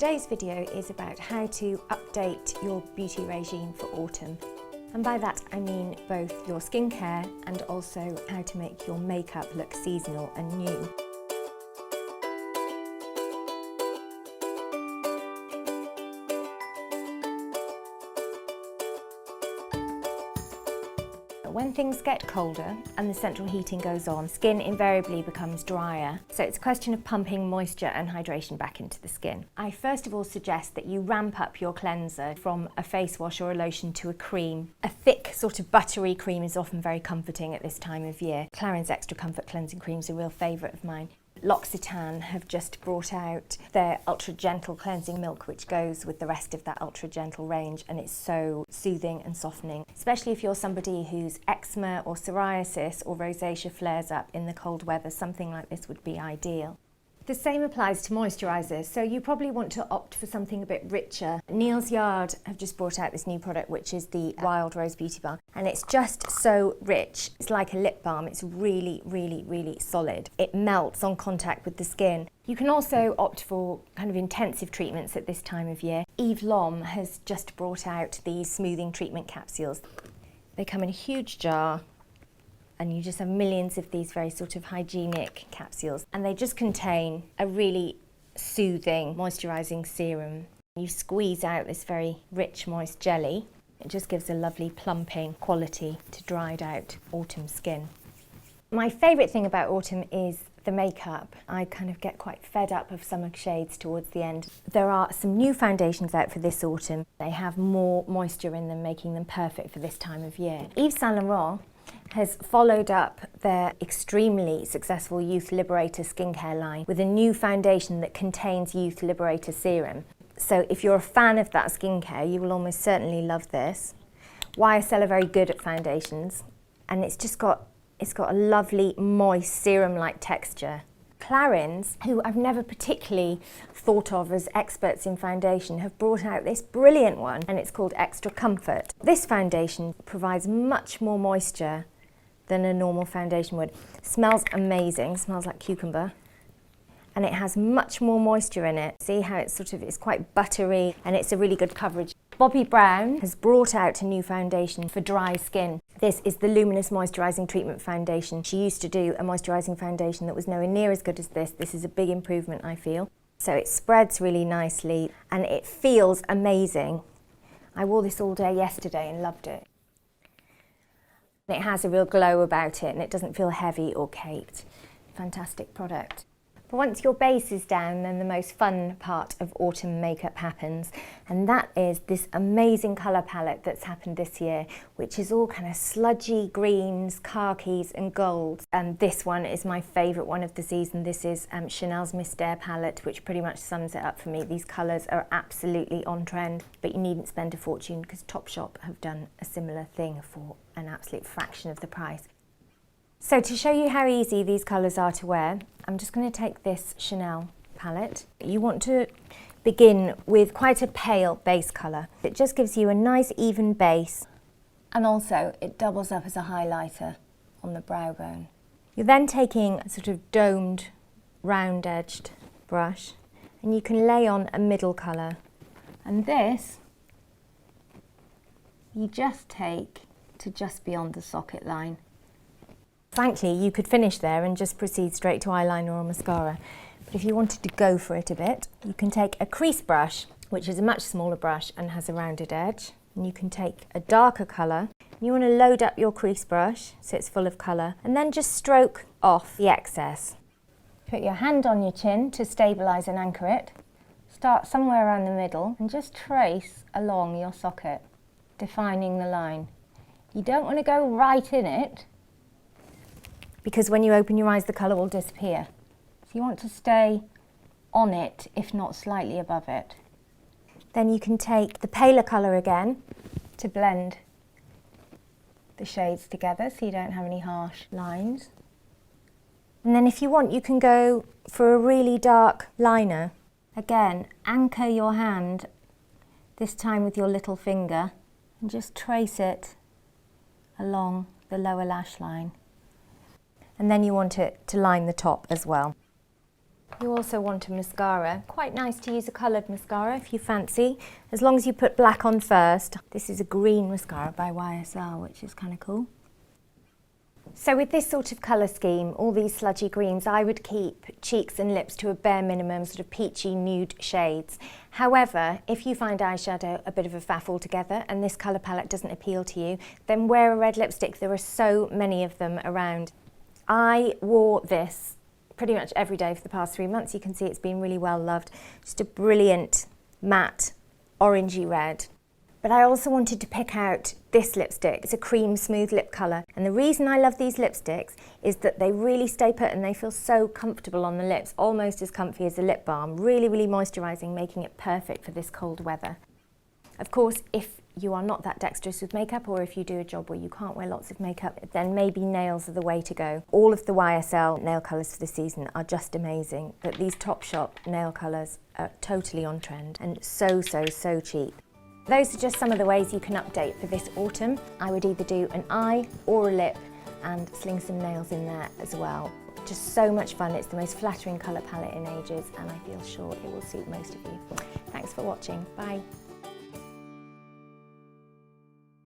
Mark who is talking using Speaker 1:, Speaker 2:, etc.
Speaker 1: Today's video is about how to update your beauty regime for autumn. And by that I mean both your skincare and also how to make your makeup look seasonal and new. When things get colder and the central heating goes on, skin invariably becomes drier. So it's a question of pumping moisture and hydration back into the skin. I first of all suggest that you ramp up your cleanser from a face wash or a lotion to a cream. A thick sort of buttery cream is often very comforting at this time of year. Clarins Extra Comfort Cleansing Cream is a real favourite of mine. L'Occitane have just brought out their Ultra Gentle Cleansing Milk, which goes with the rest of that Ultra Gentle range, and it's so soothing and softening, especially if you're somebody whose eczema or psoriasis or rosacea flares up in the cold weather. Something like this would be ideal. The same applies to moisturisers, so you probably want to opt for something a bit richer. Neal's Yard have just brought out this new product, which is the Wild Rose Beauty Balm, and it's just so rich. It's like a lip balm. It's really, really, really solid. It melts on contact with the skin. You can also opt for kind of intensive treatments at this time of year. Eve Lom has just brought out these smoothing treatment capsules. They come in a huge jar, and you just have millions of these very sort of hygienic capsules, and they just contain a really soothing moisturising serum. You squeeze out this very rich moist jelly. It just gives a lovely plumping quality to dried out autumn skin. My favourite thing about autumn is the makeup. I kind of get quite fed up of summer shades towards the end. There are some new foundations out for this autumn. They have more moisture in them, making them perfect for this time of year. Yves Saint Laurent has followed up their extremely successful Youth Liberator skincare line with a new foundation that contains Youth Liberator serum. So if you're a fan of that skincare, you will almost certainly love this. YSL are very good at foundations, and it's got a lovely moist serum-like texture. Clarins, who I've never particularly thought of as experts in foundation, have brought out this brilliant one, and it's called Extra Comfort. This foundation provides much more moisture than a normal foundation would. Smells amazing, smells like cucumber, and it has much more moisture in it. See how it's quite buttery, and it's a really good coverage. Bobbi Brown has brought out a new foundation for dry skin. This is the Luminous Moisturising Treatment Foundation. She used to do a moisturising foundation that was nowhere near as good as this. This is a big improvement, I feel. So it spreads really nicely and it feels amazing. I wore this all day yesterday and loved it. It has a real glow about it and it doesn't feel heavy or caked. Fantastic product. But once your base is down, then the most fun part of autumn makeup happens, and that is this amazing colour palette that's happened this year, which is all kind of sludgy greens, khakis and golds. And this one is my favourite one of the season. This is Chanel's Mystère palette, which pretty much sums it up for me. These colours are absolutely on trend, but you needn't spend a fortune because Topshop have done a similar thing for an absolute fraction of the price. So to show you how easy these colours are to wear, I'm just going to take this Chanel palette. You want to begin with quite a pale base colour. It just gives you a nice even base, and also it doubles up as a highlighter on the brow bone. You're then taking a sort of domed, round-edged brush, and you can lay on a middle colour. And this, you just take to just beyond the socket line. Frankly, you could finish there and just proceed straight to eyeliner or mascara. But if you wanted to go for it a bit, you can take a crease brush, which is a much smaller brush and has a rounded edge. And you can take a darker colour. You want to load up your crease brush so it's full of colour, and then just stroke off the excess. Put your hand on your chin to stabilise and anchor it. Start somewhere around the middle and just trace along your socket, defining the line. You don't want to go right in it, because when you open your eyes the colour will disappear. So you want to stay on it, if not slightly above it. Then you can take the paler colour again to blend the shades together so you don't have any harsh lines. And then if you want, you can go for a really dark liner. Again, anchor your hand, this time with your little finger, and just trace it along the lower lash line. And then you want it to line the top as well. You also want a mascara. Quite nice to use a coloured mascara if you fancy, as long as you put black on first. This is a green mascara by YSL, which is kind of cool. So with this sort of colour scheme, all these sludgy greens, I would keep cheeks and lips to a bare minimum, sort of peachy nude shades. However, if you find eyeshadow a bit of a faff altogether and this colour palette doesn't appeal to you, then wear a red lipstick. There are so many of them around. I wore this pretty much every day for the past 3 months. You can see it's been really well loved. Just a brilliant matte orangey red. But I also wanted to pick out this lipstick. It's a cream smooth lip colour. And the reason I love these lipsticks is that they really stay put and they feel so comfortable on the lips, almost as comfy as a lip balm. Really, really moisturising, making it perfect for this cold weather. Of course, if you are not that dexterous with makeup, or if you do a job where you can't wear lots of makeup, then maybe nails are the way to go. All of the YSL nail colours for the season are just amazing, but these Topshop nail colours are totally on trend and so cheap. Those are just some of the ways you can update for this autumn. I would either do an eye or a lip and sling some nails in there as well. Just so much fun. It's the most flattering colour palette in ages, and I feel sure it will suit most of you. Thanks for watching. Bye.